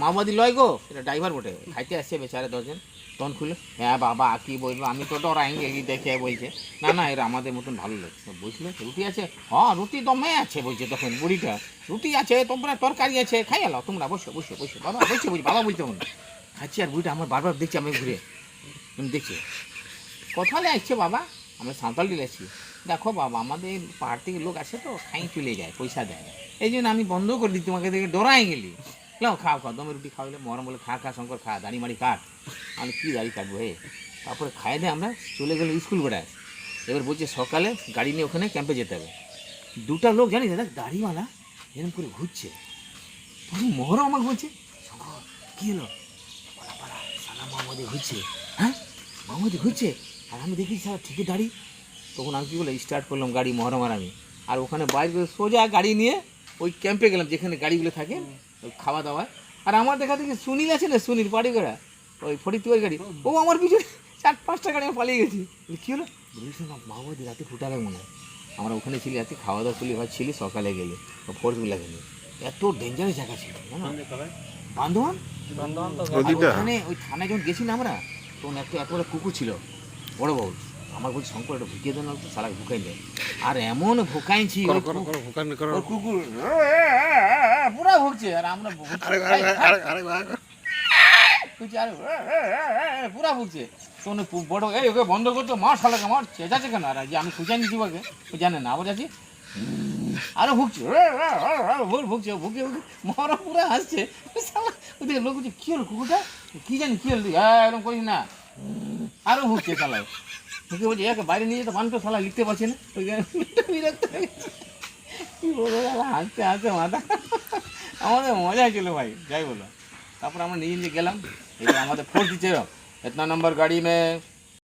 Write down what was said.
মাওবাদী লয় গো, এটা ড্রাইভার বটে, খাইতে আসছে বেচারে 10 জন। তখন খুলে, হ্যাঁ বাবা কি বলবো, আমি তো ডরাই গেলি দেখে বলছে, না না এরা আমাদের মতন ভালো লোক বুঝলে। রুটি আছে? হ্যাঁ রুটি দমে আছে বলছে তখন বুড়িটা। রুটি আছে, তোমরা তরকারি আছে, খাই এলো তোমরা, বসো বসো বসো বাবা, বলছে বুঝি বাবা বলতে তখন খাচ্ছি। আর বুড়িটা আমার বারবার দেখছি, আমি ঘুরে দেখছি কোথালে আসছে বাবা, আমরা সাঁওতাল দিলে আসছি। দেখো বাবা আমাদের পাহাড় থেকে লোক আসে তো খাই চলে যায়, পয়সা দেয় না, এই জন্য আমি বন্ধ করে দিই, তোমাকে দেখে ডরাই গেলি। লাও খাও খাও, দমে রুটি খাওয়াইলে মরম বলে খা খা শঙ্কর খা, দাড়ি মাড়ি কাট। আমি কী দাড়ি কাটবো হে। তারপরে খাই দিয়ে আমরা চলে গেলো স্কুল বেড়ায়। এবার বলছে সকালে গাড়ি নিয়ে ওখানে ক্যাম্পে যেতে হবে। দুটা লোক জানিস দাদা দাড়িওয়ালা এরকম করে ঘুরছে, তখন মহরম আমাকে বলছে শঙ্কর কী হলো, পালা পালা সালা মামাদি ঘুরছে, হ্যাঁ মামাদি ঘুরছে। আর আমি দেখি সারা ঠিকই দাড়ি। তখন আমি কী বলে স্টার্ট করলাম গাড়ি মহরম আর আমি, আর ওখানে বাইরে সোজা গাড়ি নিয়ে ওই ক্যাম্পে গেলাম যেখানে গাড়িগুলো থাকে ওই খাওয়া দাওয়া। আর আমার দেখা দেখি সুনীল আছে না, সুনীল বাড়ি করা ওই ফরিদপুর গাড়ি, ও আমার পিছনে 4-5টা গাড়ি আমি পালিয়ে গেছি। কী হলো বলিস না, মামাদি রাতে ফুটালে মনে হয়। আমরা ওখানে ছিলি রাতে খাওয়া দাওয়া করলি, হয় ছিলি সকালে গেলে ফোর্সগুলো গেলে। এত ডেঞ্জারাস জায়গা ছিল জানো, বান্ধবান ওখানে ওই থানায় যখন গেছি না আমরা, তখন একটা কুকুর ছিল বড় বউ। আমার বলছি শঙ্কর এটা ঢুকিয়ে দেন, তো সারা ঢুকাই দেয়। আর এমন ভোকাইছি কুকুর পুরা ভুগছে, আর আমরা পুরা ভুগছে। তখন বড় এই ওকে বন্ধ করতো, মার শালাকে মার, চেঁচাচ্ছে কেন, আর যে আমি খুঁজে নিচ্ছি ওকে, জানে না আবার যাচ্ছি আরো ভুগছে ভুগছে ভুগে ভুগে মরা পুরা হাসছে। ওদিকে লোক বলছে কী হলো কুকুরটা, কী জানি কী হলো, এরকম করিস না, আরো ভুগছে শালায়। ওকে বলছে একে বাইরে নিয়ে যেতে বানতো, শালা লিখতে পারছে না, বিরক্ত হয়ে গেছে। কী বলবো হাসতে হাসতে মাথা, আমাদের মজা ছিল ভাই যাই বলো। তারপর আমরা নিজে নিজে গেলাম, এবার আমাদের ফোর্স দিচ্ছে, इतना नंबर गाड़ी में